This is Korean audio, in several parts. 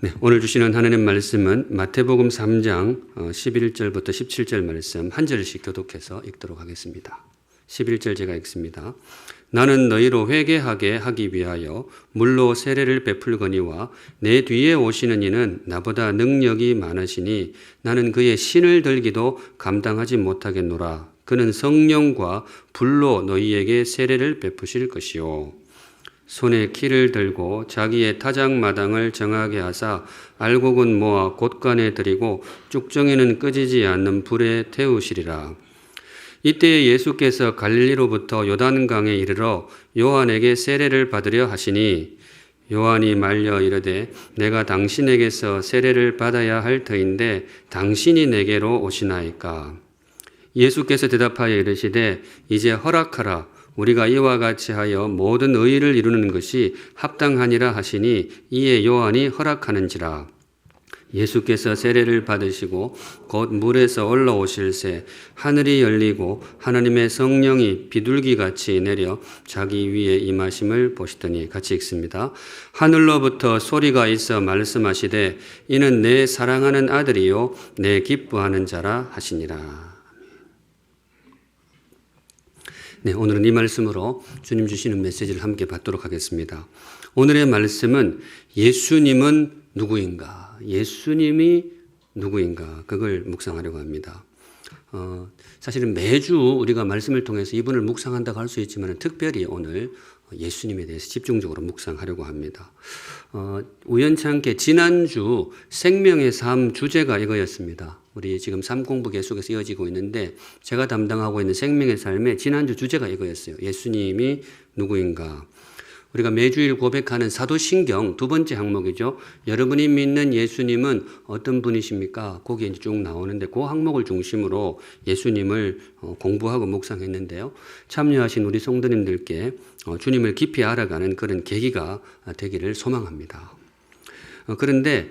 네, 오늘 주시는 하나님 말씀은 마태복음 3장 11절부터 17절 말씀 한 절씩 교독해서 읽도록 하겠습니다. 11절 제가 읽습니다. 나는 너희로 회개하게 하기 위하여 물로 세례를 베풀거니와 내 뒤에 오시는 이는 나보다 능력이 많으시니 나는 그의 신을 들기도 감당하지 못하겠노라. 그는 성령과 불로 너희에게 세례를 베푸실 것이요. 손에 키를 들고 자기의 타작마당을 정하게 하사 알곡은 모아 곳간에 들이고 쭉정이는 끄지지 않는 불에 태우시리라. 이때에 예수께서 갈릴리로부터 요단강에 이르러 요한에게 세례를 받으려 하시니 요한이 말려 이르되 내가 당신에게서 세례를 받아야 할 터인데 당신이 내게로 오시나이까. 예수께서 대답하여 이르시되 이제 허락하라. 우리가 이와 같이 하여 모든 의의를 이루는 것이 합당하니라 하시니 이에 요한이 허락하는지라. 예수께서 세례를 받으시고 곧 물에서 올라오실새 하늘이 열리고 하나님의 성령이 비둘기같이 내려 자기 위에 임하심을 보시더니, 같이 읽습니다. 하늘로부터 소리가 있어 말씀하시되 이는 내 사랑하는 아들이요 내 기뻐하는 자라 하시니라. 네, 오늘은 이 말씀으로 주님 주시는 메시지를 함께 받도록 하겠습니다. 오늘의 말씀은 예수님은 누구인가? 예수님이 누구인가? 그걸 묵상하려고 합니다. 사실은 매주 우리가 말씀을 통해서 이분을 묵상한다고 할 수 있지만 특별히 오늘 예수님에 대해서 집중적으로 묵상하려고 합니다. 우연치 않게 지난주 생명의 삶 주제가 이거였습니다. 우리 지금 삶 공부 계속해서 이어지고 있는데 제가 담당하고 있는 생명의 삶의 지난주 주제가 이거였어요. 예수님이 누구인가? 우리가 매주일 고백하는 사도신경 두 번째 항목이죠. 여러분이 믿는 예수님은 어떤 분이십니까? 거기에 이제 쭉 나오는데 그 항목을 중심으로 예수님을 공부하고 묵상했는데요. 참여하신 우리 성도님들께 주님을 깊이 알아가는 그런 계기가 되기를 소망합니다. 그런데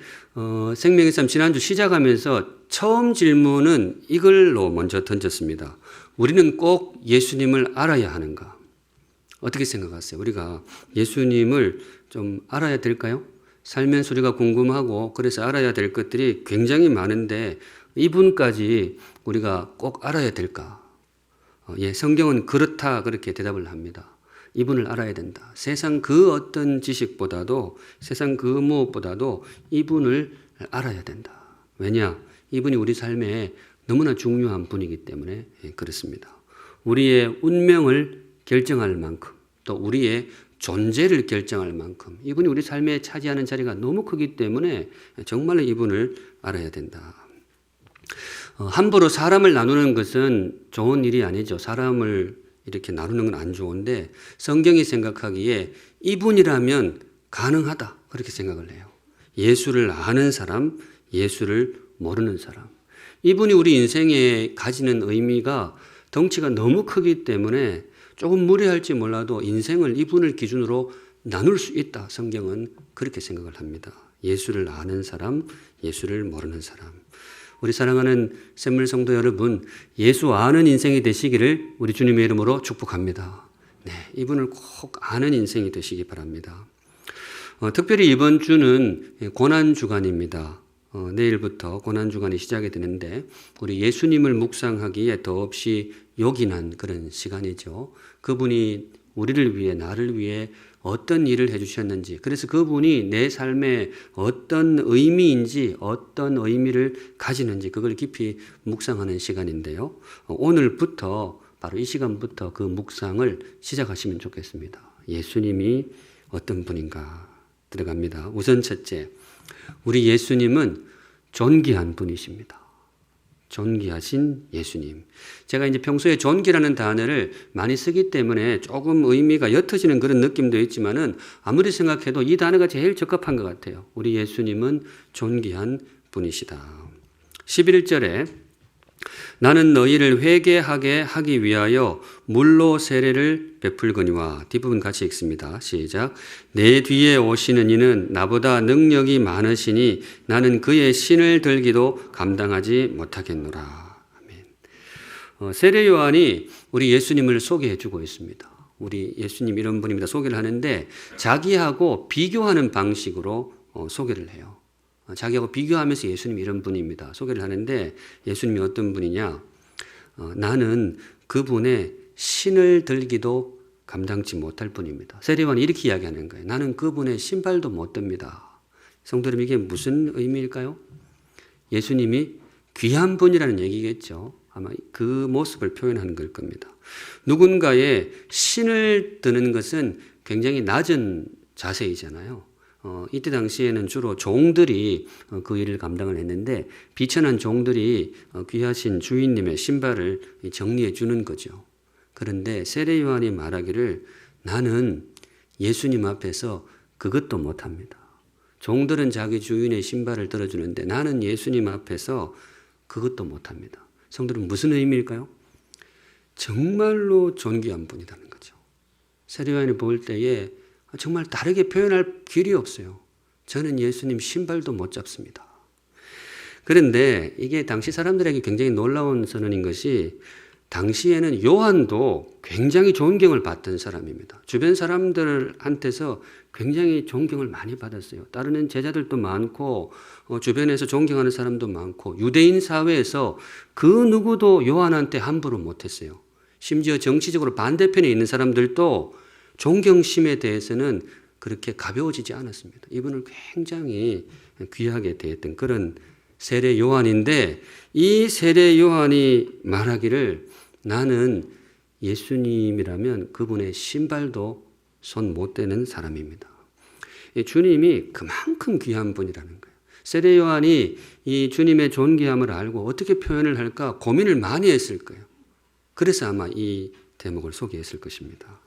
생명의 삶 지난주 시작하면서 처음 질문은 이걸로 먼저 던졌습니다. 우리는 꼭 예수님을 알아야 하는가? 어떻게 생각하세요? 우리가 예수님을 좀 알아야 될까요? 살면서 우리가 궁금하고 그래서 알아야 될 것들이 굉장히 많은데 이분까지 우리가 꼭 알아야 될까? 성경은 그렇다 그렇게 대답을 합니다. 이분을 알아야 된다. 세상 그 어떤 지식보다도 세상 그 무엇보다도 이분을 알아야 된다. 왜냐? 이분이 우리 삶에 너무나 중요한 분이기 때문에 그렇습니다. 우리의 운명을 결정할 만큼 또 우리의 존재를 결정할 만큼 이분이 우리 삶에 차지하는 자리가 너무 크기 때문에 정말로 이분을 알아야 된다. 함부로 사람을 나누는 것은 좋은 일이 아니죠. 사람을 이렇게 나누는 건 안 좋은데 성경이 생각하기에 이분이라면 가능하다 그렇게 생각을 해요. 예수를 아는 사람, 예수를 모르는 사람. 이분이 우리 인생에 가지는 의미가 덩치가 너무 크기 때문에 조금 무례할지 몰라도 인생을 이분을 기준으로 나눌 수 있다. 성경은 그렇게 생각을 합니다. 예수를 아는 사람, 예수를 모르는 사람. 우리 사랑하는 샘물 성도 여러분, 예수 아는 인생이 되시기를 우리 주님의 이름으로 축복합니다. 네, 이분을 꼭 아는 인생이 되시기 바랍니다. 특별히 이번 주는 고난주간입니다. 내일부터 고난주간이 시작이 되는데 우리 예수님을 묵상하기에 더없이 요긴한 그런 시간이죠. 그분이 우리를 위해 나를 위해 어떤 일을 해주셨는지 그래서 그분이 내 삶에 어떤 의미인지 어떤 의미를 가지는지 그걸 깊이 묵상하는 시간인데요. 오늘부터 바로 이 시간부터 그 묵상을 시작하시면 좋겠습니다. 예수님이 어떤 분인가 들어갑니다. 우선 첫째, 우리 예수님은 존귀한 분이십니다. 존귀하신 예수님. 제가 이제 평소에 존귀라는 단어를 많이 쓰기 때문에 조금 의미가 옅어지는 그런 느낌도 있지만은 아무리 생각해도 이 단어가 제일 적합한 것 같아요. 우리 예수님은 존귀한 분이시다. 11절에 나는 너희를 회개하게 하기 위하여 물로 세례를 베풀거니와 뒷부분 같이 읽습니다. 시작. 내 뒤에 오시는 이는 나보다 능력이 많으시니 나는 그의 신을 들기도 감당하지 못하겠노라. 아멘. 세례 요한이 우리 예수님을 소개해 주고 있습니다. 우리 예수님 이런 분입니다. 소개를 하는데 자기하고 비교하는 방식으로 소개를 해요. 자기하고 비교하면서 예수님이 이런 분입니다. 소개를 하는데 예수님이 어떤 분이냐? 나는 그분의 신을 들기도 감당치 못할 분입니다. 세례요한이 이렇게 이야기하는 거예요. 나는 그분의 신발도 못 듭니다. 성도 여러분, 이게 무슨 의미일까요? 예수님이 귀한 분이라는 얘기겠죠. 아마 그 모습을 표현하는 걸 겁니다. 누군가의 신을 드는 것은 굉장히 낮은 자세이잖아요. 이때 당시에는 주로 종들이 그 일을 감당을 했는데 비천한 종들이 귀하신 주인님의 신발을 정리해 주는 거죠. 그런데 세례 요한이 말하기를 나는 예수님 앞에서 그것도 못합니다. 종들은 자기 주인의 신발을 들어주는데 나는 예수님 앞에서 그것도 못합니다. 성도는 무슨 의미일까요? 정말로 존귀한 분이라는 거죠. 세례 요한이 볼 때에 정말 다르게 표현할 길이 없어요. 저는 예수님 신발도 못 잡습니다. 그런데 이게 당시 사람들에게 굉장히 놀라운 선언인 것이 당시에는 요한도 굉장히 존경을 받던 사람입니다. 주변 사람들한테서 굉장히 존경을 많이 받았어요. 따르는 제자들도 많고 주변에서 존경하는 사람도 많고 유대인 사회에서 그 누구도 요한한테 함부로 못했어요. 심지어 정치적으로 반대편에 있는 사람들도 존경심에 대해서는 그렇게 가벼워지지 않았습니다. 이분을 굉장히 귀하게 대했던 그런 세례 요한인데 이 세례 요한이 말하기를 나는 예수님이라면 그분의 신발도 손 못 대는 사람입니다. 주님이 그만큼 귀한 분이라는 거예요. 세례 요한이 이 주님의 존귀함을 알고 어떻게 표현을 할까 고민을 많이 했을 거예요. 그래서 아마 이 대목을 소개했을 것입니다.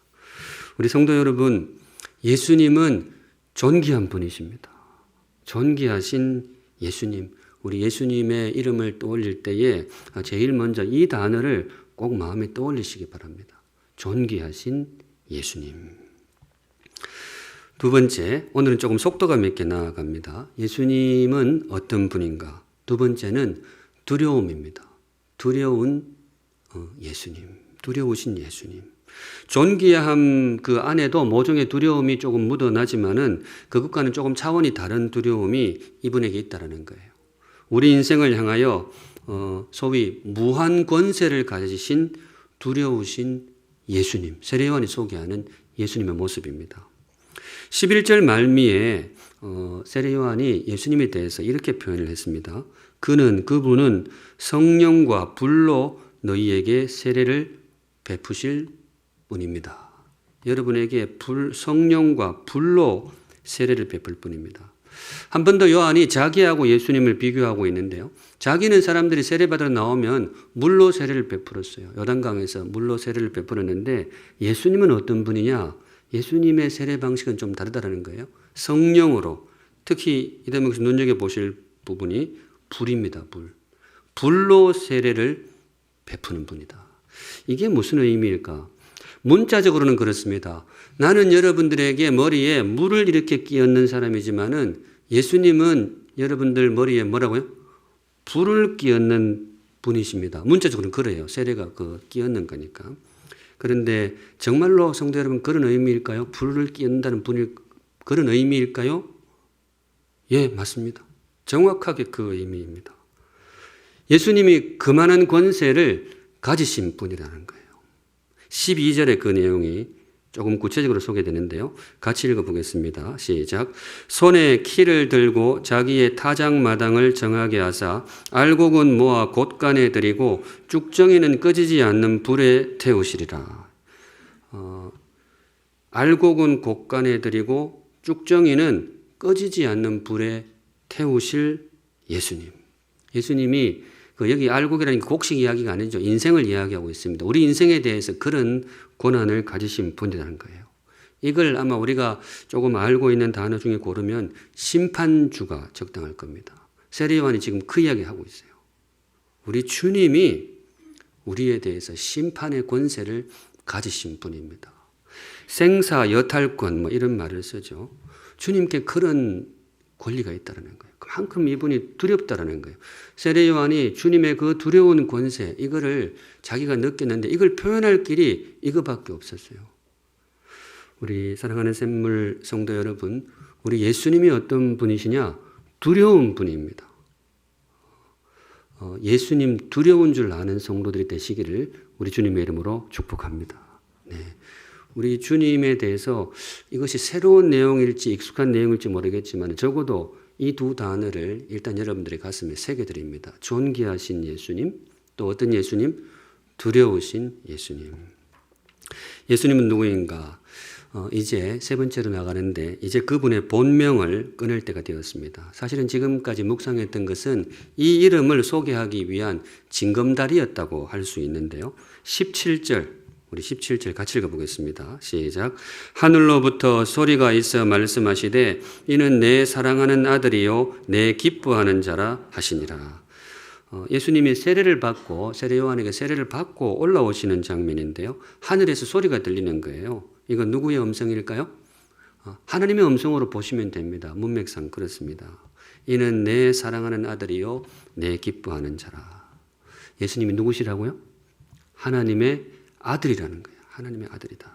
우리 성도 여러분, 예수님은 존귀한 분이십니다. 존귀하신 예수님, 우리 예수님의 이름을 떠올릴 때에 제일 먼저 이 단어를 꼭 마음에 떠올리시기 바랍니다. 존귀하신 예수님. 두 번째, 오늘은 조금 속도감 있게 나아갑니다. 예수님은 어떤 분인가? 두 번째는 두려움입니다. 두려운 예수님, 두려우신 예수님. 존귀함 그 안에도 모종의 두려움이 조금 묻어나지만은 그것과는 조금 차원이 다른 두려움이 이분에게 있다는 거예요. 우리 인생을 향하여 소위 무한 권세를 가지신 두려우신 예수님, 세례 요한이 소개하는 예수님의 모습입니다. 11절 말미에 세례 요한이 예수님에 대해서 이렇게 표현을 했습니다. 그분은 성령과 불로 너희에게 세례를 베푸실 분입니다. 여러분에게 성령과 불로 세례를 베풀 분입니다. 한 번 더 요한이 자기하고 예수님을 비교하고 있는데요. 자기는 사람들이 세례받으러 나오면 물로 세례를 베풀었어요. 요단강에서 물로 세례를 베풀었는데 예수님은 어떤 분이냐? 예수님의 세례 방식은 좀 다르다는 거예요. 성령으로, 특히 이 대목에서 눈여겨보실 부분이 불입니다. 불로 세례를 베푸는 분이다. 이게 무슨 의미일까? 문자적으로는 그렇습니다. 나는 여러분들에게 머리에 물을 이렇게 끼얹는 사람이지만은 예수님은 여러분들 머리에 뭐라고요? 불을 끼얹는 분이십니다. 문자적으로는 그래요. 세례가 끼얹는 거니까. 그런데 정말로 성도 여러분 그런 의미일까요? 불을 끼얹는다는 분이 그런 의미일까요? 예, 맞습니다. 정확하게 그 의미입니다. 예수님이 그만한 권세를 가지신 분이라는 거예요. 12절의 그 내용이 조금 구체적으로 소개되는데요. 같이 읽어보겠습니다. 시작. 손에 키를 들고 자기의 타작마당을 정하게 하사 알곡은 모아 곳간에 들이고 쭉정이는 꺼지지 않는 불에 태우시리라. 알곡은 곳간에 들이고 쭉정이는 꺼지지 않는 불에 태우실 예수님. 예수님이 여기 알곡이라는 게 곡식 이야기가 아니죠. 인생을 이야기하고 있습니다. 우리 인생에 대해서 그런 권한을 가지신 분이라는 거예요. 이걸 아마 우리가 조금 알고 있는 단어 중에 고르면 심판주가 적당할 겁니다. 세례 요한이 지금 그 이야기하고 있어요. 우리 주님이 우리에 대해서 심판의 권세를 가지신 분입니다. 생사 여탈권 이런 말을 쓰죠. 주님께 그런 권리가 있다는 거예요. 그만큼 이분이 두렵다라는 거예요. 세례 요한이 주님의 그 두려운 권세 이거를 자기가 느꼈는데 이걸 표현할 길이 이거밖에 없었어요. 우리 사랑하는 샘물 성도 여러분, 우리 예수님이 어떤 분이시냐? 두려운 분입니다. 예수님 두려운 줄 아는 성도들이 되시기를 우리 주님의 이름으로 축복합니다. 네. 우리 주님에 대해서 이것이 새로운 내용일지 익숙한 내용일지 모르겠지만 적어도 이 두 단어를 일단 여러분들의 가슴에 새겨드립니다. 존귀하신 예수님, 또 어떤 예수님? 두려우신 예수님. 예수님은 누구인가? 이제 세 번째로 나가는데 이제 그분의 본명을 꺼낼 때가 되었습니다. 사실은 지금까지 묵상했던 것은 이 이름을 소개하기 위한 징검다리였다고 할 수 있는데요. 17절, 우리 17절 같이 읽어보겠습니다. 시작. 하늘로부터 소리가 있어 말씀하시되 이는 내 사랑하는 아들이요 내 기뻐하는 자라 하시니라. 예수님이 세례를 받고 세례 요한에게 세례를 받고 올라오시는 장면인데요. 하늘에서 소리가 들리는 거예요. 이건 누구의 음성일까요? 하나님의 음성으로 보시면 됩니다. 문맥상 그렇습니다. 이는 내 사랑하는 아들이요 내 기뻐하는 자라. 예수님이 누구시라고요? 하나님의 아들이라는 거예요. 하나님의 아들이다.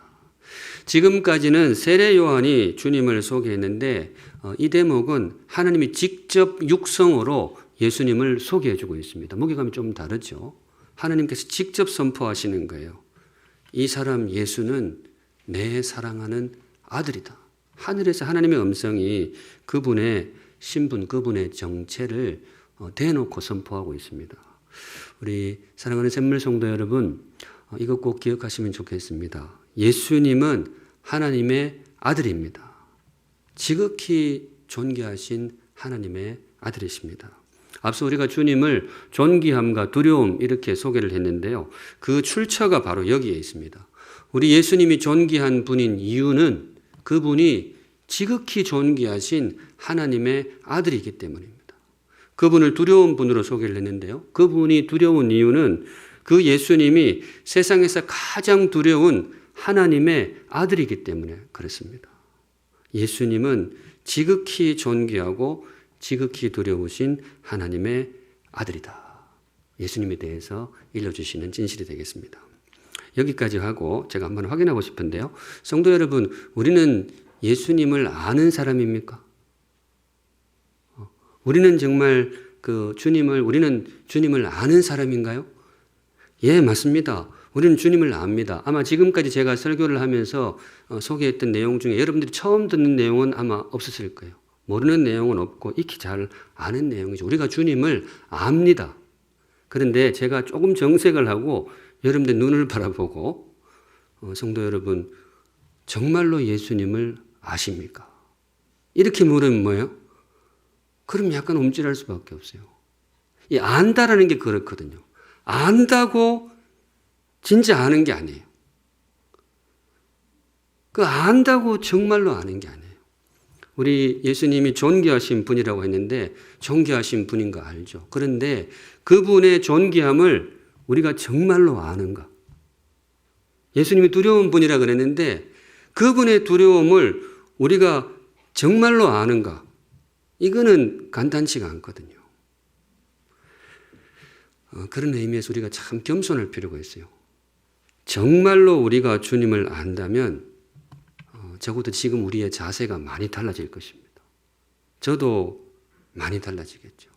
지금까지는 세례 요한이 주님을 소개했는데 이 대목은 하나님이 직접 육성으로 예수님을 소개해 주고 있습니다. 무게감이 좀 다르죠. 하나님께서 직접 선포하시는 거예요. 이 사람 예수는 내 사랑하는 아들이다. 하늘에서 하나님의 음성이 그분의 신분, 그분의 정체를 대놓고 선포하고 있습니다. 우리 사랑하는 샘물 성도 여러분, 이것 꼭 기억하시면 좋겠습니다. 예수님은 하나님의 아들입니다. 지극히 존귀하신 하나님의 아들이십니다. 앞서 우리가 주님을 존귀함과 두려움 이렇게 소개를 했는데요. 그 출처가 바로 여기에 있습니다. 우리 예수님이 존귀한 분인 이유는 그분이 지극히 존귀하신 하나님의 아들이기 때문입니다. 그분을 두려운 분으로 소개를 했는데요. 그분이 두려운 이유는 그 예수님이 세상에서 가장 두려운 하나님의 아들이기 때문에 그렇습니다. 예수님은 지극히 존귀하고 지극히 두려우신 하나님의 아들이다. 예수님에 대해서 일러주시는 진실이 되겠습니다. 여기까지 하고 제가 한번 확인하고 싶은데요. 성도 여러분, 우리는 예수님을 아는 사람입니까? 우리는 정말 우리는 주님을 아는 사람인가요? 예, 맞습니다. 우리는 주님을 압니다. 아마 지금까지 제가 설교를 하면서 소개했던 내용 중에 여러분들이 처음 듣는 내용은 아마 없었을 거예요. 모르는 내용은 없고 익히 잘 아는 내용이죠. 우리가 주님을 압니다. 그런데 제가 조금 정색을 하고 여러분들 눈을 바라보고 성도 여러분, 정말로 예수님을 아십니까? 이렇게 물으면 뭐예요? 그럼 약간 움찔할 수밖에 없어요. 이 안다라는 게 그렇거든요. 안다고 진짜 아는 게 아니에요. 그 안다고 정말로 아는 게 아니에요. 우리 예수님이 존귀하신 분이라고 했는데 존귀하신 분인 거 알죠. 그런데 그분의 존귀함을 우리가 정말로 아는가? 예수님이 두려운 분이라 그랬는데 그분의 두려움을 우리가 정말로 아는가? 이거는 간단치가 않거든요. 그런 의미에서 우리가 참 겸손할 필요가 있어요. 정말로 우리가 주님을 안다면 적어도 지금 우리의 자세가 많이 달라질 것입니다. 저도 많이 달라지겠죠.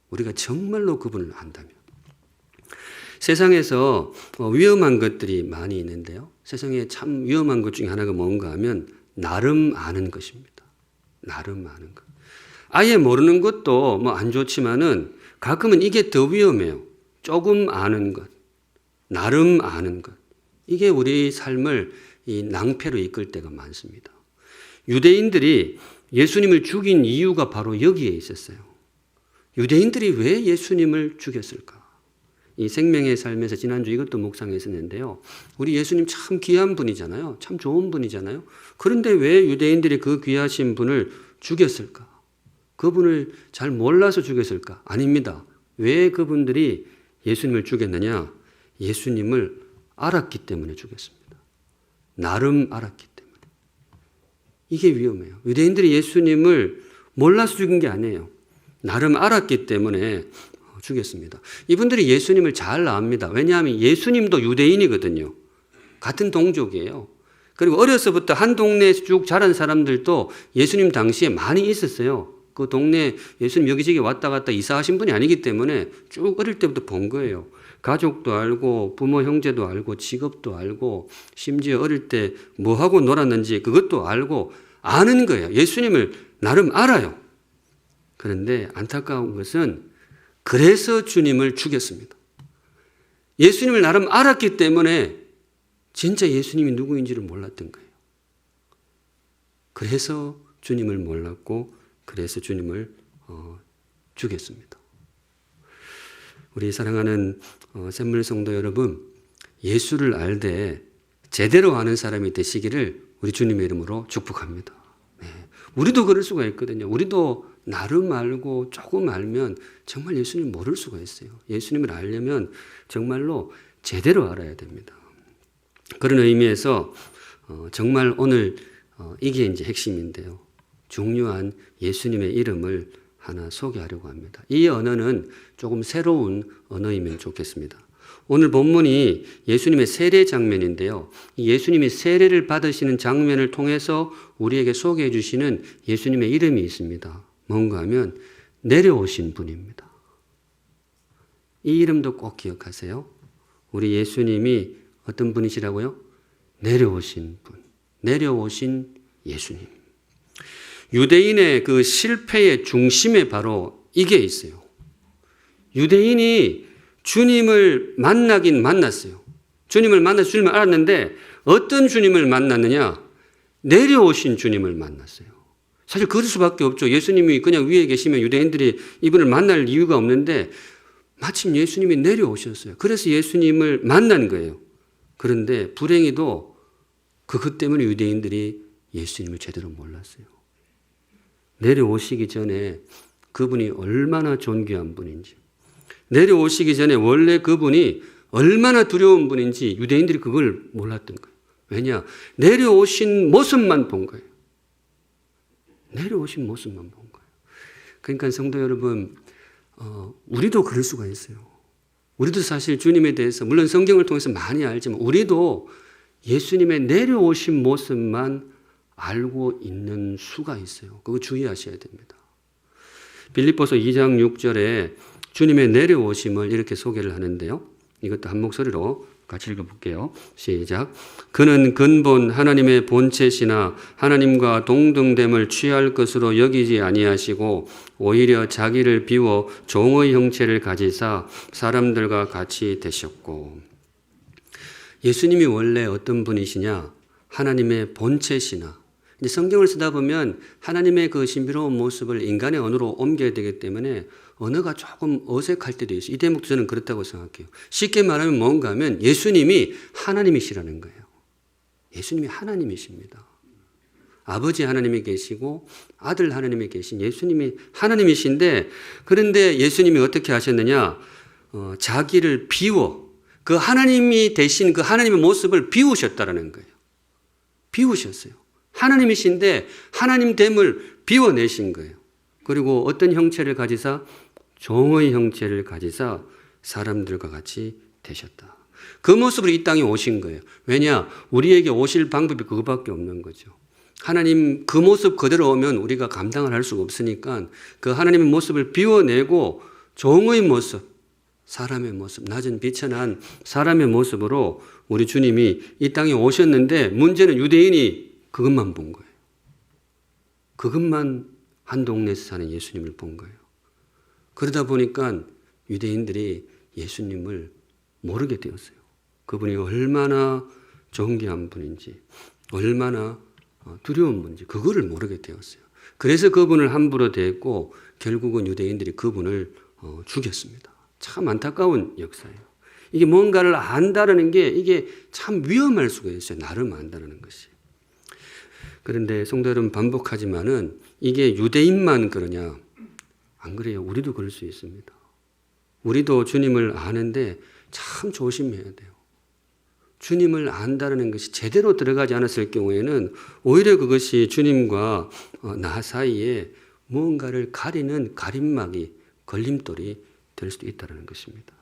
우리가 정말로 그분을 안다면. 세상에서 위험한 것들이 많이 있는데요. 세상에 참 위험한 것 중에 하나가 뭔가 하면 나름 아는 것입니다. 나름 아는 것. 아예 모르는 것도 뭐 안 좋지만은 가끔은 이게 더 위험해요. 조금 아는 것, 나름 아는 것. 이게 우리 삶을 이 낭패로 이끌 때가 많습니다. 유대인들이 예수님을 죽인 이유가 바로 여기에 있었어요. 유대인들이 왜 예수님을 죽였을까? 이 생명의 삶에서 지난주 이것도 묵상했었는데요. 우리 예수님 참 귀한 분이잖아요. 참 좋은 분이잖아요. 그런데 왜 유대인들이 그 귀하신 분을 죽였을까? 그분을 잘 몰라서 죽였을까? 아닙니다. 왜 그분들이 예수님을 죽였느냐? 예수님을 알았기 때문에 죽였습니다. 나름 알았기 때문에. 이게 위험해요. 유대인들이 예수님을 몰라서 죽인 게 아니에요. 나름 알았기 때문에 죽였습니다. 이분들이 예수님을 잘 압니다. 왜냐하면 예수님도 유대인이거든요. 같은 동족이에요. 그리고 어려서부터 한 동네에서 쭉 자란 사람들도 예수님 당시에 많이 있었어요. 그 동네 예수님 여기저기 왔다 갔다 이사하신 분이 아니기 때문에 쭉 어릴 때부터 본 거예요. 가족도 알고 부모 형제도 알고 직업도 알고 심지어 어릴 때 뭐하고 놀았는지 그것도 알고 아는 거예요. 예수님을 나름 알아요. 그런데 안타까운 것은 그래서 주님을 죽였습니다. 예수님을 나름 알았기 때문에 진짜 예수님이 누구인지를 몰랐던 거예요. 그래서 주님을 몰랐고 그래서 주님을 죽였습니다. 우리 사랑하는 샘물 성도 여러분, 예수를 알되 제대로 아는 사람이 되시기를 우리 주님의 이름으로 축복합니다. 네. 우리도 그럴 수가 있거든요. 우리도 나름 알고 조금 알면 정말 예수님 모를 수가 있어요. 예수님을 알려면 정말로 제대로 알아야 됩니다. 그런 의미에서 정말 오늘 이게 이제 핵심인데요. 중요한 예수님의 이름을 하나 소개하려고 합니다. 이 언어는 조금 새로운 언어이면 좋겠습니다. 오늘 본문이 예수님의 세례 장면인데요. 이 예수님이 세례를 받으시는 장면을 통해서 우리에게 소개해 주시는 예수님의 이름이 있습니다. 뭔가 하면 내려오신 분입니다. 이 이름도 꼭 기억하세요. 우리 예수님이 어떤 분이시라고요? 내려오신 분. 내려오신 예수님. 유대인의 그 실패의 중심에 바로 이게 있어요. 유대인이 주님을 만나긴 만났어요. 주님을 만나서 주님을 알았는데 어떤 주님을 만났느냐? 내려오신 주님을 만났어요. 사실 그럴 수밖에 없죠. 예수님이 그냥 위에 계시면 유대인들이 이분을 만날 이유가 없는데 마침 예수님이 내려오셨어요. 그래서 예수님을 만난 거예요. 그런데 불행히도 그것 때문에 유대인들이 예수님을 제대로 몰랐어요. 내려오시기 전에 그분이 얼마나 존귀한 분인지, 내려오시기 전에 원래 그분이 얼마나 두려운 분인지 유대인들이 그걸 몰랐던 거예요. 왜냐? 내려오신 모습만 본 거예요. 내려오신 모습만 본 거예요. 그러니까 성도 여러분, 우리도 그럴 수가 있어요. 우리도 사실 주님에 대해서 물론 성경을 통해서 많이 알지만 우리도 예수님의 내려오신 모습만 알고 있는 수가 있어요. 그거 주의하셔야 됩니다. 빌립보서 2장 6절에 주님의 내려오심을 이렇게 소개를 하는데요. 이것도 한 목소리로 같이 읽어볼게요. 시작. 그는 근본 하나님의 본체시나 하나님과 동등됨을 취할 것으로 여기지 아니하시고 오히려 자기를 비워 종의 형체를 가지사 사람들과 같이 되셨고. 예수님이 원래 어떤 분이시냐? 하나님의 본체시나. 이제 성경을 쓰다 보면 하나님의 그 신비로운 모습을 인간의 언어로 옮겨야 되기 때문에 언어가 조금 어색할 때도 있어요. 이 대목도 저는 그렇다고 생각해요. 쉽게 말하면 뭔가 하면 예수님이 하나님이시라는 거예요. 예수님이 하나님이십니다. 아버지 하나님이 계시고 아들 하나님이 계신 예수님이 하나님이신데 그런데 예수님이 어떻게 하셨느냐? 자기를 비워 그 하나님이 되신 그 하나님의 모습을 비우셨다라는 거예요. 비우셨어요. 하나님이신데 하나님됨을 비워내신 거예요. 그리고 어떤 형체를 가지사 종의 형체를 가지사 사람들과 같이 되셨다. 그 모습으로 이 땅에 오신 거예요. 왜냐? 우리에게 오실 방법이 그거밖에 없는 거죠. 하나님 그 모습 그대로 오면 우리가 감당을 할 수가 없으니까 그 하나님의 모습을 비워내고 종의 모습, 사람의 모습, 낮은 비천한 사람의 모습으로 우리 주님이 이 땅에 오셨는데 문제는 유대인이 그것만 본 거예요. 그것만 한 동네에서 사는 예수님을 본 거예요. 그러다 보니까 유대인들이 예수님을 모르게 되었어요. 그분이 얼마나 존귀한 분인지, 얼마나 두려운 분인지 그거를 모르게 되었어요. 그래서 그분을 함부로 대했고 결국은 유대인들이 그분을 죽였습니다. 참 안타까운 역사예요. 이게 뭔가를 안다라는 게 이게 참 위험할 수가 있어요. 나름 안다라는 것이. 그런데 성도 여러분 반복하지만은 이게 유대인만 그러냐? 안 그래요. 우리도 그럴 수 있습니다. 우리도 주님을 아는데 참 조심해야 돼요. 주님을 안다라는 것이 제대로 들어가지 않았을 경우에는 오히려 그것이 주님과 나 사이에 무언가를 가리는 가림막이 걸림돌이 될 수도 있다는 것입니다.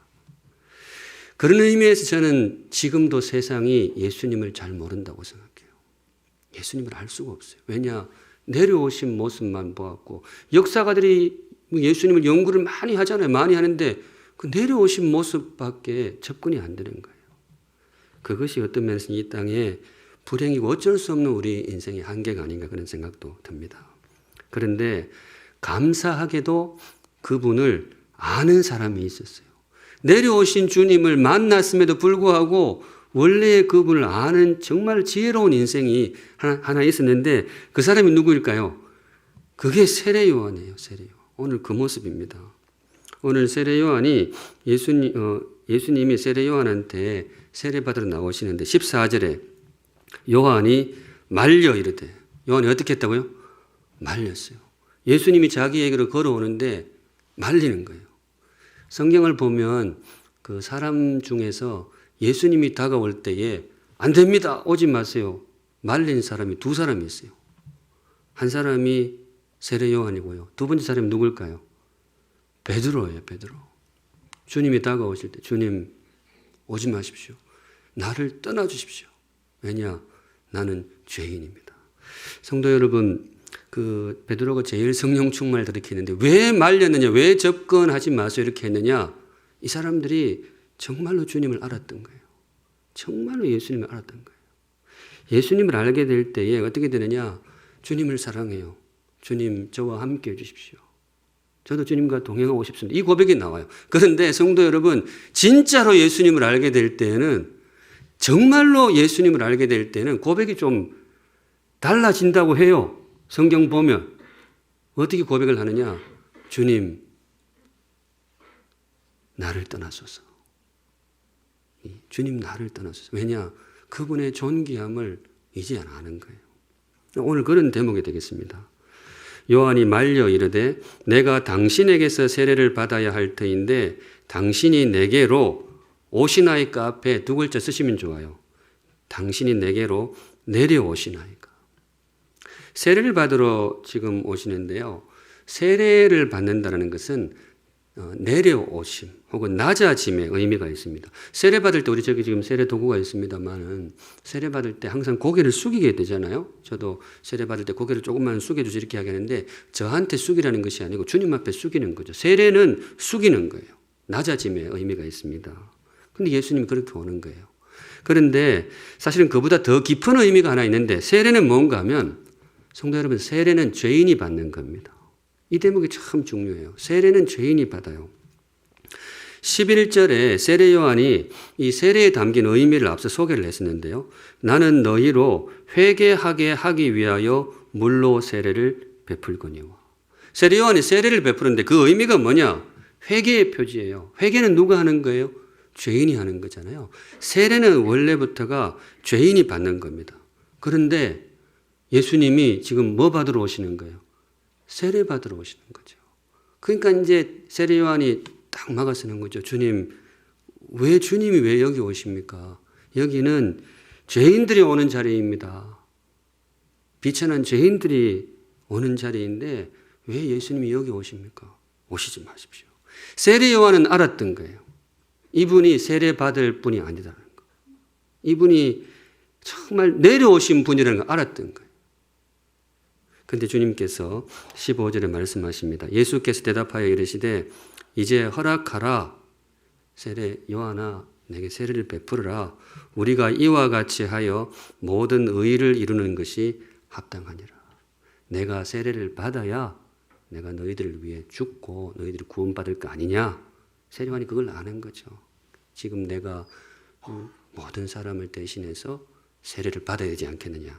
그런 의미에서 저는 지금도 세상이 예수님을 잘 모른다고 생각해요. 예수님을 알 수가 없어요. 왜냐? 내려오신 모습만 보았고, 역사가들이 예수님을 연구를 많이 하잖아요. 많이 하는데 그 내려오신 모습밖에 접근이 안 되는 거예요. 그것이 어떤 면에서 이 땅에 불행이고 어쩔 수 없는 우리 인생의 한계가 아닌가 그런 생각도 듭니다. 그런데 감사하게도 그분을 아는 사람이 있었어요. 내려오신 주님을 만났음에도 불구하고 원래 그분을 아는 정말 지혜로운 인생이 하나 있었는데 그 사람이 누구일까요? 그게 세례 요한이에요. 세례 요한. 오늘 그 모습입니다. 오늘 세례 요한이 예수님이 세례 요한한테 세례 받으러 나오시는데 14절에 요한이 말려 이르되, 요한이 어떻게 했다고요? 말렸어요. 예수님이 자기에게로 걸어오는데 말리는 거예요. 성경을 보면 그 사람 중에서 예수님이 다가올 때에 안 됩니다, 오지 마세요, 말린 사람이 두 사람이 있어요. 한 사람이 세례 요한이고요. 두 번째 사람이 누굴까요? 베드로예요. 베드로. 주님이 다가오실 때 주님 오지 마십시오. 나를 떠나 주십시오. 왜냐? 나는 죄인입니다. 성도 여러분, 그 베드로가 제일 성령 충만을 이렇게 했는데 왜 말렸느냐? 왜 접근하지 마세요? 이렇게 했느냐? 이 사람들이 정말로 주님을 알았던 거예요. 정말로 예수님을 알았던 거예요. 예수님을 알게 될 때에 어떻게 되느냐? 주님을 사랑해요. 주님, 저와 함께 해주십시오. 저도 주님과 동행하고 싶습니다. 이 고백이 나와요. 그런데 성도 여러분, 진짜로 예수님을 알게 될 때는, 정말로 예수님을 알게 될 때는 고백이 좀 달라진다고 해요. 성경 보면. 어떻게 고백을 하느냐? 주님, 나를 떠나소서. 주님, 나를 떠나소서. 왜냐? 그분의 존귀함을 이제 아는 거예요. 오늘 그런 대목이 되겠습니다. 요한이 말려 이르되 내가 당신에게서 세례를 받아야 할 터인데 당신이 내게로 오시나이까 앞에 두 글자 쓰시면 좋아요. 당신이 내게로 내려오시나이까. 세례를 받으러 지금 오시는데요. 세례를 받는다는 것은 내려오심 혹은 낮아짐의 의미가 있습니다. 세례 받을 때 우리 저기 지금 세례 도구가 있습니다만은 세례 받을 때 항상 고개를 숙이게 되잖아요. 저도 세례 받을 때 고개를 조금만 숙여주지 이렇게 하겠는데 저한테 숙이라는 것이 아니고 주님 앞에 숙이는 거죠. 세례는 숙이는 거예요. 낮아짐의 의미가 있습니다. 근데 예수님이 그렇게 오는 거예요. 그런데 사실은 그보다 더 깊은 의미가 하나 있는데 세례는 뭔가 하면 성도 여러분, 세례는 죄인이 받는 겁니다. 이 대목이 참 중요해요. 세례는 죄인이 받아요. 11절에 세례 요한이 이 세례에 담긴 의미를 앞서 소개를 했었는데요. 나는 너희로 회개하게 하기 위하여 물로 세례를 베풀거니와. 세례 요한이 세례를 베푸는데 그 의미가 뭐냐? 회개의 표지예요. 회개는 누가 하는 거예요? 죄인이 하는 거잖아요. 세례는 원래부터가 죄인이 받는 겁니다. 그런데 예수님이 지금 뭐 받으러 오시는 거예요? 세례 받으러 오시는 거죠. 그러니까 이제 세례 요한이 딱 막아서는 거죠. 주님이 왜 여기 오십니까? 여기는 죄인들이 오는 자리입니다. 비천한 죄인들이 오는 자리인데 왜 예수님이 여기 오십니까? 오시지 마십시오. 세례 요한은 알았던 거예요. 이분이 세례 받을 분이 아니다라는 거. 이분이 정말 내려오신 분이라는 걸 알았던 거예요. 그런데 주님께서 15절에 말씀하십니다. 예수께서 대답하여 이르시되 이제 허락하라. 세례 요한아, 내게 세례를 베풀어라. 우리가 이와 같이 하여 모든 의를 이루는 것이 합당하니라. 내가 세례를 받아야 내가 너희들을 위해 죽고 너희들이 구원받을 거 아니냐. 세례 요한이 그걸 아는 거죠. 지금 내가 모든 사람을 대신해서 세례를 받아야 되지 않겠느냐.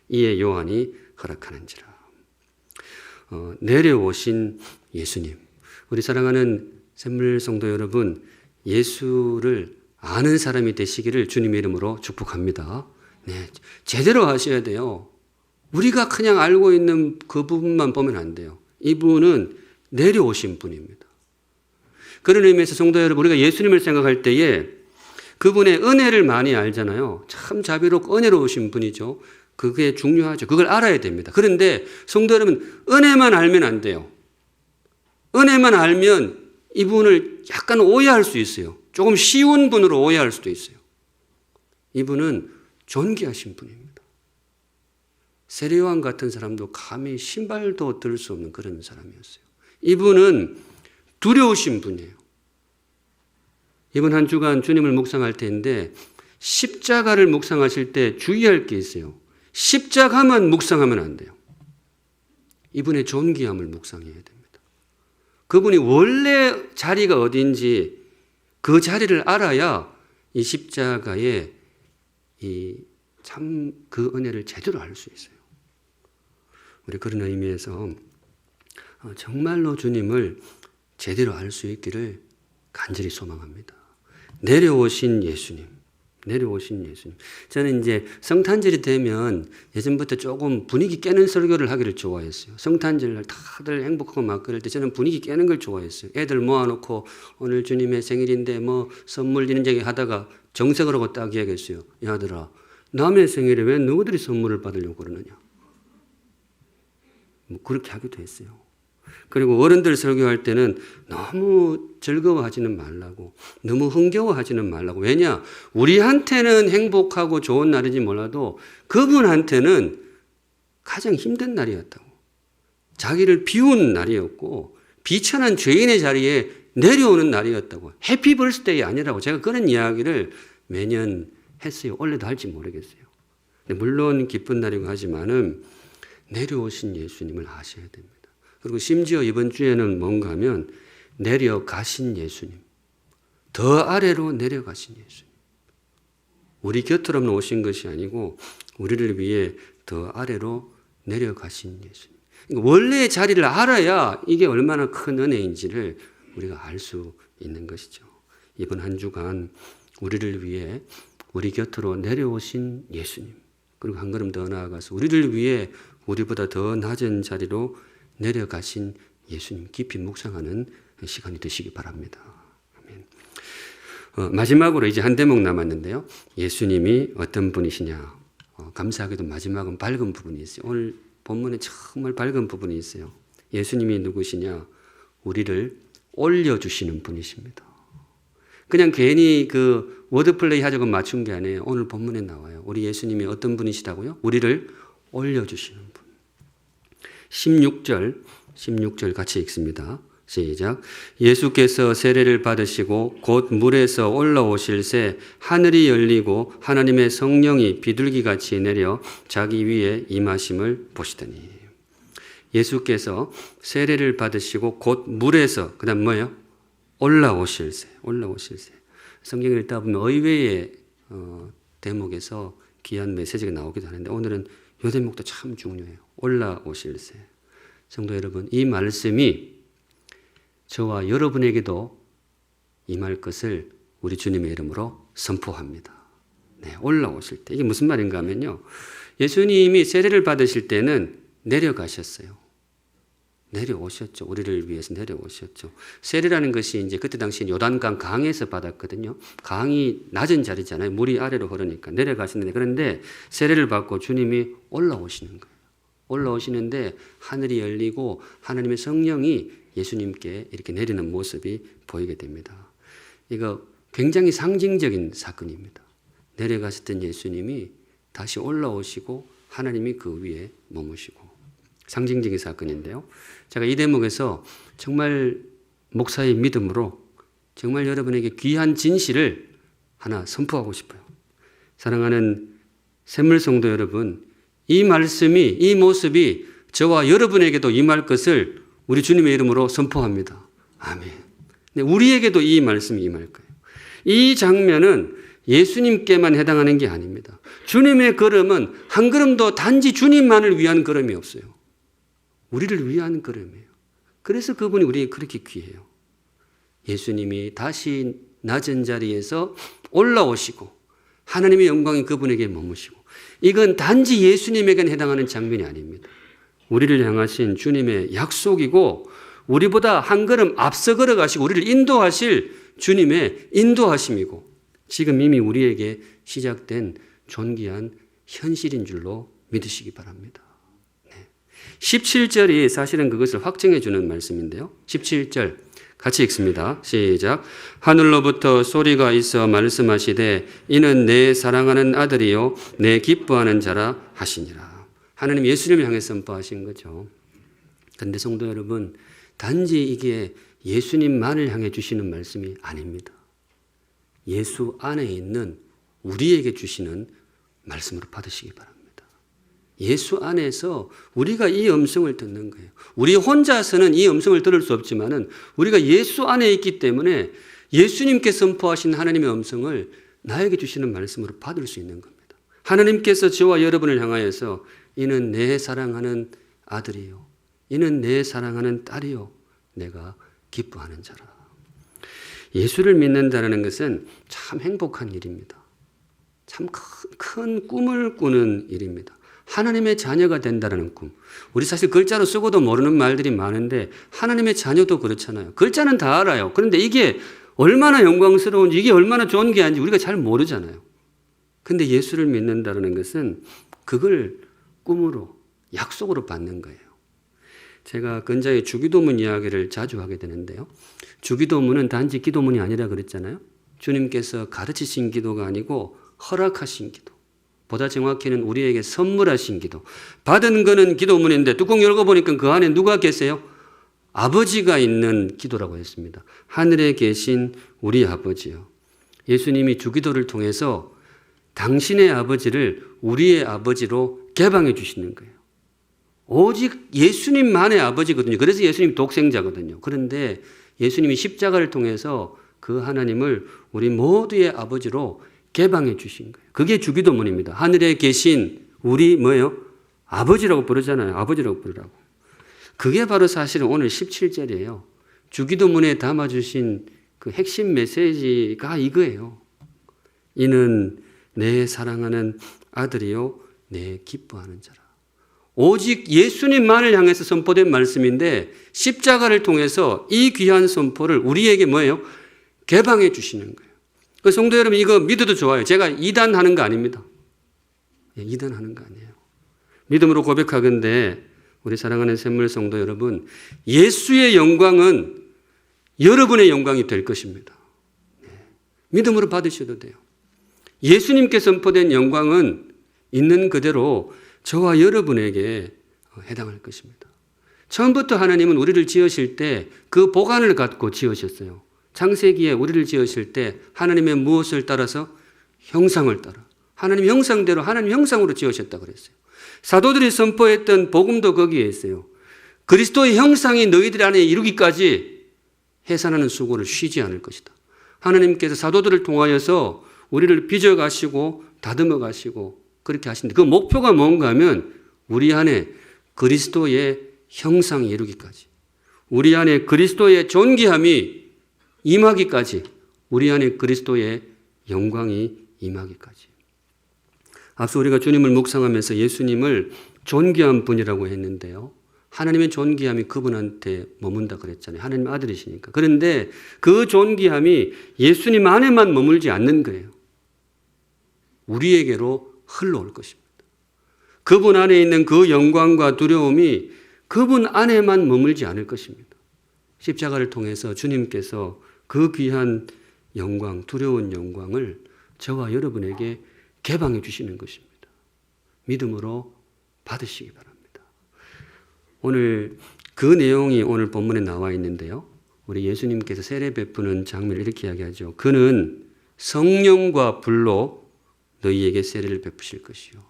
이에 요한이 허락하는지라. 내려오신 예수님. 우리 사랑하는 샘물 성도 여러분, 예수를 아는 사람이 되시기를 주님의 이름으로 축복합니다. 네, 제대로 하셔야 돼요. 우리가 그냥 알고 있는 그 부분만 보면 안 돼요. 이분은 내려오신 분입니다. 그런 의미에서 성도 여러분, 우리가 예수님을 생각할 때에 그분의 은혜를 많이 알잖아요. 참 자비롭고 은혜로우신 분이죠. 그게 중요하죠. 그걸 알아야 됩니다. 그런데 성도 여러분, 은혜만 알면 안 돼요. 은혜만 알면 이분을 약간 오해할 수 있어요. 조금 쉬운 분으로 오해할 수도 있어요. 이분은 존귀하신 분입니다. 세례요한 같은 사람도 감히 신발도 들 수 없는 그런 사람이었어요. 이분은 두려우신 분이에요. 이번 한 주간 주님을 묵상할 때인데 십자가를 묵상하실 때 주의할 게 있어요. 십자가만 묵상하면 안 돼요. 이분의 존귀함을 묵상해야 됩니다. 그분이 원래 자리가 어딘지 그 자리를 알아야 이 십자가의 참 그 은혜를 제대로 알 수 있어요. 우리 그런 의미에서 정말로 주님을 제대로 알 수 있기를 간절히 소망합니다. 내려오신 예수님. 저는 이제 성탄절이 되면 예전부터 조금 분위기 깨는 설교를 하기를 좋아했어요. 성탄절날 다들 행복하고 막 그럴 때 저는 분위기 깨는 걸 좋아했어요. 애들 모아놓고 오늘 주님의 생일인데 뭐 선물 이런 얘기 하다가 정색을 하고 딱 이야기했어요. 야, 아들아, 남의 생일에 왜 너희들이 선물을 받으려고 그러느냐. 뭐 그렇게 하기도 했어요. 그리고 어른들 설교할 때는 너무 즐거워하지는 말라고, 너무 흥겨워하지는 말라고. 왜냐? 우리한테는 행복하고 좋은 날인지 몰라도 그분한테는 가장 힘든 날이었다고. 자기를 비운 날이었고 비천한 죄인의 자리에 내려오는 날이었다고. 해피 벌스데이 아니라고 제가 그런 이야기를 매년 했어요. 원래도 할지 모르겠어요. 물론 기쁜 날이고 하지만은 내려오신 예수님을 아셔야 됩니다. 그리고 심지어 이번 주에는 뭔가 하면 내려가신 예수님, 더 아래로 내려가신 예수님. 우리 곁으로만 오신 것이 아니고 우리를 위해 더 아래로 내려가신 예수님. 그러니까 원래의 자리를 알아야 이게 얼마나 큰 은혜인지를 우리가 알 수 있는 것이죠. 이번 한 주간 우리를 위해 우리 곁으로 내려오신 예수님, 그리고 한 걸음 더 나아가서 우리를 위해 우리보다 더 낮은 자리로 내려가신 예수님 깊이 묵상하는 시간이 되시기 바랍니다. 아멘. 마지막으로 이제 한 대목 남았는데요. 예수님이 어떤 분이시냐. 감사하게도 마지막은 밝은 부분이 있어요. 오늘 본문에 정말 밝은 부분이 있어요. 예수님이 누구시냐. 우리를 올려주시는 분이십니다. 그냥 괜히 그 워드플레이 하자고 맞춘 게 아니에요. 오늘 본문에 나와요. 우리 예수님이 어떤 분이시다고요? 우리를 올려주시는 분. 16절 같이 읽습니다. 시작. 예수께서 세례를 받으시고 곧 물에서 올라오실새 하늘이 열리고 하나님의 성령이 비둘기같이 내려 자기 위에 임하심을 보시더니. 예수께서 세례를 받으시고 곧 물에서 그다음 뭐예요? 올라오실새. 성경을 읽다 보면 의외의 대목에서 귀한 메시지가 나오기도 하는데 오늘은 이 대목도 참 중요해요. 올라오실새. 성도 여러분, 이 말씀이 저와 여러분에게도 임할 것을 우리 주님의 이름으로 선포합니다. 네, 올라오실 때. 이게 무슨 말인가 하면요. 예수님이 세례를 받으실 때는 내려가셨어요. 내려오셨죠. 우리를 위해서 내려오셨죠. 세례라는 것이 이제 그때 당시 요단강 강에서 받았거든요. 강이 낮은 자리잖아요. 물이 아래로 흐르니까 내려가시는데, 그런데 세례를 받고 주님이 올라오시는 거예요. 올라오시는데 하늘이 열리고 하나님의 성령이 예수님께 이렇게 내리는 모습이 보이게 됩니다. 이거 굉장히 상징적인 사건입니다. 내려가셨던 예수님이 다시 올라오시고 하나님이 그 위에 머무시고 상징적인 사건인데요. 제가 이 대목에서 정말 목사의 믿음으로 정말 여러분에게 귀한 진실을 하나 선포하고 싶어요. 사랑하는 샘물성도 여러분, 이 말씀이, 이 모습이 저와 여러분에게도 임할 것을 우리 주님의 이름으로 선포합니다. 아멘. 네, 우리에게도 이 말씀이 임할 거예요. 이 장면은 예수님께만 해당하는 게 아닙니다. 주님의 걸음은 한 걸음도 단지 주님만을 위한 걸음이 없어요. 우리를 위한 걸음이에요. 그래서 그분이 우리에게 그렇게 귀해요. 예수님이 다시 낮은 자리에서 올라오시고 하나님의 영광이 그분에게 머무시고, 이건 단지 예수님에게는 해당하는 장면이 아닙니다. 우리를 향하신 주님의 약속이고 우리보다 한 걸음 앞서 걸어가시고 우리를 인도하실 주님의 인도하심이고 지금 이미 우리에게 시작된 존귀한 현실인 줄로 믿으시기 바랍니다. 17절이 사실은 그것을 확증해 주는 말씀인데요. 17절 같이 읽습니다. 시작. 하늘로부터 소리가 있어 말씀하시되 이는 내 사랑하는 아들이요 내 기뻐하는 자라 하시니라. 하나님 예수님을 향해 선포하신 거죠. 그런데 성도 여러분, 단지 이게 예수님만을 향해 주시는 말씀이 아닙니다. 예수 안에 있는 우리에게 주시는 말씀으로 받으시기 바랍니다. 예수 안에서 우리가 이 음성을 듣는 거예요. 우리 혼자서는 이 음성을 들을 수 없지만은 우리가 예수 안에 있기 때문에 예수님께 선포하신 하나님의 음성을 나에게 주시는 말씀으로 받을 수 있는 겁니다. 하나님께서 저와 여러분을 향하여서 이는 내 사랑하는 아들이요, 이는 내 사랑하는 딸이요, 내가 기뻐하는 자라. 예수를 믿는다는 것은 참 행복한 일입니다. 참 큰 꿈을 꾸는 일입니다. 하나님의 자녀가 된다는 꿈. 우리 사실 글자로 쓰고도 모르는 말들이 많은데 하나님의 자녀도 그렇잖아요. 글자는 다 알아요. 그런데 이게 얼마나 영광스러운지, 이게 얼마나 존귀한지 우리가 잘 모르잖아요. 근데 예수를 믿는다는 것은 그걸 꿈으로, 약속으로 받는 거예요. 제가 근자의 주기도문 이야기를 자주 하게 되는데요. 주기도문은 단지 기도문이 아니라 그랬잖아요. 주님께서 가르치신 기도가 아니고 허락하신 기도. 보다 정확히는 우리에게 선물하신 기도. 받은 거는 기도문인데 뚜껑 열고 보니까 그 안에 누가 계세요? 아버지가 있는 기도라고 했습니다. 하늘에 계신 우리 아버지요. 예수님이 주기도를 통해서 당신의 아버지를 우리의 아버지로 개방해 주시는 거예요. 오직 예수님만의 아버지거든요. 그래서 예수님 독생자거든요. 그런데 예수님이 십자가를 통해서 그 하나님을 우리 모두의 아버지로 개방해 주신 거예요. 그게 주기도문입니다. 하늘에 계신 우리 뭐예요? 아버지라고 부르잖아요. 아버지라고 부르라고. 그게 바로 사실은 오늘 17절이에요. 주기도문에 담아주신 그 핵심 메시지가 이거예요. 이는 내 사랑하는 아들이요, 내 기뻐하는 자라. 오직 예수님만을 향해서 선포된 말씀인데 십자가를 통해서 이 귀한 선포를 우리에게 뭐예요? 개방해 주시는 거예요. 그 성도 여러분, 이거 믿어도 좋아요. 제가 이단하는 거 아닙니다. 이단하는 거 아니에요. 믿음으로 고백하건대 우리 사랑하는 샘물 성도 여러분, 예수의 영광은 여러분의 영광이 될 것입니다. 믿음으로 받으셔도 돼요. 예수님께 선포된 영광은 있는 그대로 저와 여러분에게 해당할 것입니다. 처음부터 하나님은 우리를 지으실 때 그 보관을 갖고 지으셨어요. 창세기에 우리를 지으실 때 하나님의 무엇을 따라서? 형상을 따라. 하나님 형상대로 하나님 형상으로 지으셨다고 그랬어요. 사도들이 선포했던 복음도 거기에 있어요. 그리스도의 형상이 너희들 안에 이루기까지 해산하는 수고를 쉬지 않을 것이다. 하나님께서 사도들을 통하여서 우리를 빚어가시고 다듬어 가시고 그렇게 하시는데 그 목표가 뭔가 하면 우리 안에 그리스도의 형상이 이루기까지, 우리 안에 그리스도의 존귀함이 임하기까지, 우리 안에 그리스도의 영광이 임하기까지. 앞서 우리가 주님을 묵상하면서 예수님을 존귀한 분이라고 했는데요. 하나님의 존귀함이 그분한테 머문다 그랬잖아요. 하나님 아들이시니까. 그런데 그 존귀함이 예수님 안에만 머물지 않는 거예요. 우리에게로 흘러올 것입니다. 그분 안에 있는 그 영광과 두려움이 그분 안에만 머물지 않을 것입니다. 십자가를 통해서 주님께서 그 귀한 영광, 두려운 영광을 저와 여러분에게 개방해 주시는 것입니다. 믿음으로 받으시기 바랍니다. 오늘 그 내용이 오늘 본문에 나와 있는데요. 우리 예수님께서 세례 베푸는 장면을 이렇게 이야기하죠. 그는 성령과 불로 너희에게 세례를 베푸실 것이요.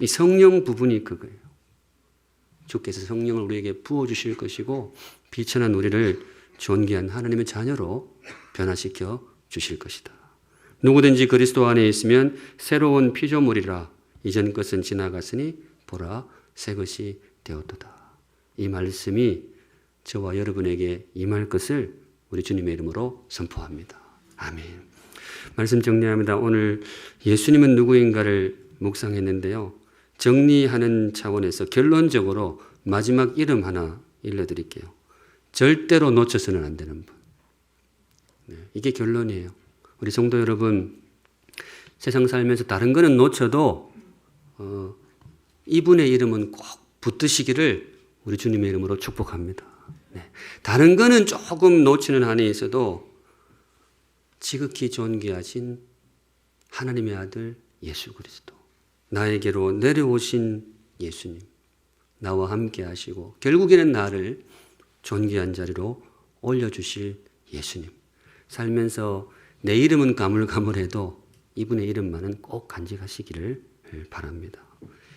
이 성령 부분이 그거예요. 주께서 성령을 우리에게 부어주실 것이고 비천한 우리를 존귀한 하나님의 자녀로 변화시켜 주실 것이다. 누구든지 그리스도 안에 있으면 새로운 피조물이라 이전 것은 지나갔으니 보라 새 것이 되었도다. 이 말씀이 저와 여러분에게 임할 것을 우리 주님의 이름으로 선포합니다. 아멘. 말씀 정리합니다. 오늘 예수님은 누구인가를 묵상했는데요. 정리하는 차원에서 결론적으로 마지막 이름 하나 일러드릴게요. 절대로 놓쳐서는 안 되는 분. 이게 결론이에요. 우리 성도 여러분, 세상 살면서 다른 거는 놓쳐도 이분의 이름은 꼭 붙드시기를 우리 주님의 이름으로 축복합니다. 다른 거는 조금 놓치는 한이 있어도 지극히 존귀하신 하나님의 아들 예수 그리스도, 나에게로 내려오신 예수님, 나와 함께 하시고 결국에는 나를 존귀한 자리로 올려주실 예수님. 살면서 내 이름은 가물가물해도 이분의 이름만은 꼭 간직하시기를 바랍니다.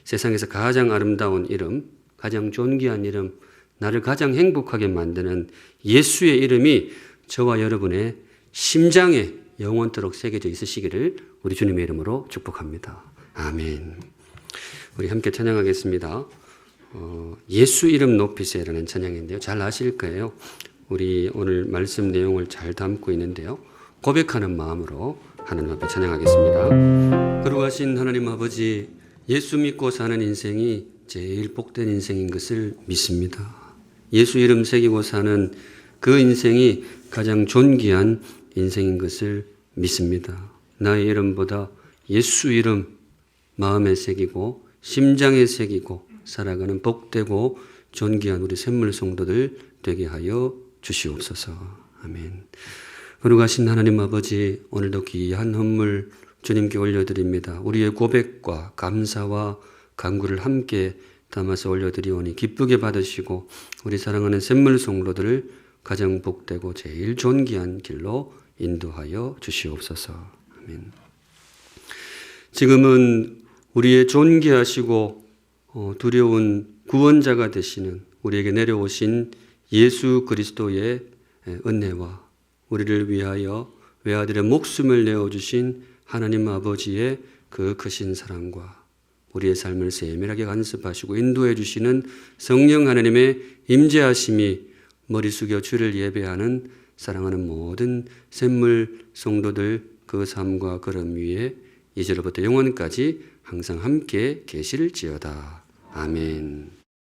세상에서 가장 아름다운 이름, 가장 존귀한 이름, 나를 가장 행복하게 만드는 예수의 이름이 저와 여러분의 심장에 영원토록 새겨져 있으시기를 우리 주님의 이름으로 축복합니다. 아멘. 우리 함께 찬양하겠습니다. 예수 이름 높이세라는 찬양인데요. 잘 아실 거예요. 우리 오늘 말씀 내용을 잘 담고 있는데요. 고백하는 마음으로 하나님 앞에 찬양하겠습니다. 거룩하신 하나님 아버지, 예수 믿고 사는 인생이 제일 복된 인생인 것을 믿습니다. 예수 이름 새기고 사는 그 인생이 가장 존귀한 인생인 것을 믿습니다. 나의 이름보다 예수 이름 마음에 새기고 심장에 새기고 살아가는 복되고 존귀한 우리 샘물 성도들 되게 하여 주시옵소서. 아멘. 거룩하신 하나님 아버지, 오늘도 귀한 헌물 주님께 올려드립니다. 우리의 고백과 감사와 간구를 함께 담아서 올려드리오니 기쁘게 받으시고 우리 사랑하는 샘물 성도들을 가장 복되고 제일 존귀한 길로 인도하여 주시옵소서. 아멘. 지금은 우리의 존귀하시고 두려운 구원자가 되시는 우리에게 내려오신 예수 그리스도의 은혜와 우리를 위하여 외아들의 목숨을 내어주신 하나님 아버지의 그 크신 사랑과 우리의 삶을 세밀하게 간섭하시고 인도해 주시는 성령 하나님의 임재하심이 머리 숙여 주를 예배하는 사랑하는 모든 샘물 성도들 그 삶과 걸음 위에 이제로부터 영원까지 항상 함께 계실지어다. 아멘.